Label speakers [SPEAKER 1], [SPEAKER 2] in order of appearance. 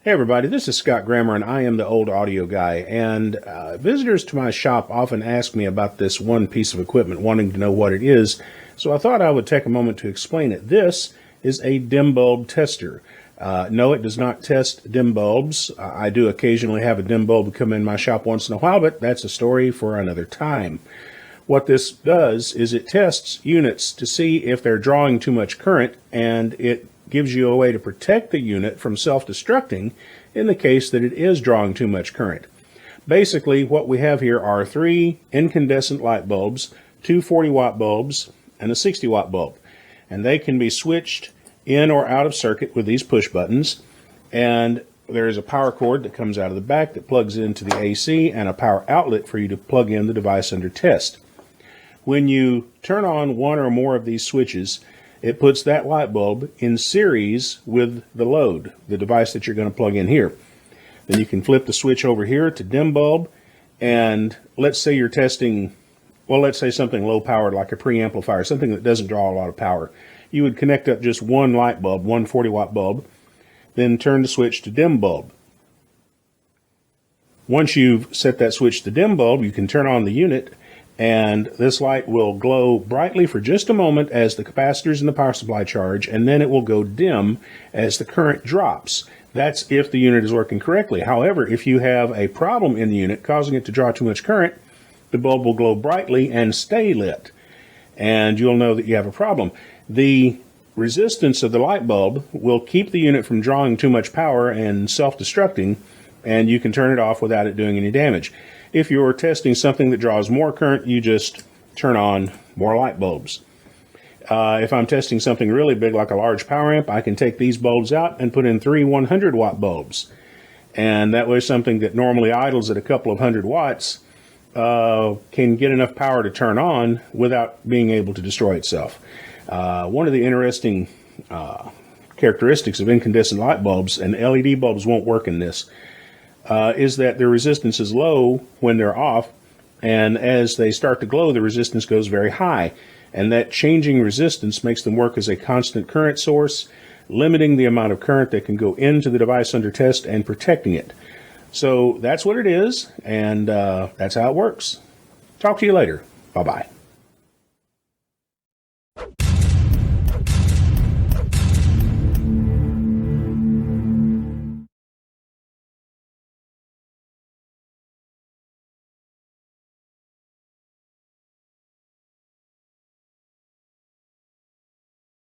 [SPEAKER 1] Hey everybody, this is Scott Grammer and I am the Old Audio Guy, and visitors to my shop often ask me about this one piece of equipment, wanting to know what it is, so I thought I would take a moment to explain it. This is a Dimbulb tester. No, it does not test dim bulbs. I do occasionally have a dim bulb come in my shop once in a while, but that's a story for another time. What this does is it tests units to see if they're drawing too much current, and it gives you a way to protect the unit from self-destructing in the case that it is drawing too much current. Basically, what we have here are 3 incandescent light bulbs, 2 40-watt bulbs, and a 60-watt bulb. And they can be switched in or out of circuit with these push buttons. And there is a power cord that comes out of the back that plugs into the AC and a power outlet for you to plug in the device under test. When you turn on one or more of these switches, it puts that light bulb in series with the load, the device that you're going to plug in here. Then you can flip the switch over here to dim bulb, and let's say you're testing, well, let's say something low powered like a preamplifier, something that doesn't draw a lot of power. You would connect up just one light bulb, one 40-watt bulb, then turn the switch to dim bulb. Once you've set that switch to dim bulb, you can turn on the unit, and this light will glow brightly for just a moment as the capacitors and the power supply charge, and then it will go dim as the current drops. That's if the unit is working correctly. However, if you have a problem in the unit causing it to draw too much current, the bulb will glow brightly and stay lit, and you'll know that you have a problem. The resistance of the light bulb will keep the unit from drawing too much power and self-destructing, and you can turn it off without it doing any damage. If you're testing something that draws more current, you just turn on more light bulbs. If I'm testing something really big like a large power amp, I can take these bulbs out and put in 3 100-watt bulbs. And that way something that normally idles at a couple of 100 watts can get enough power to turn on without being able to destroy itself. One of the interesting characteristics of incandescent light bulbs, and LED bulbs won't work in this, is that their resistance is low when they're off, and as they start to glow, the resistance goes very high. And that changing resistance makes them work as a constant current source, limiting the amount of current that can go into the device under test and protecting it. So that's what it is, and that's how it works. Talk to you later. Bye-bye.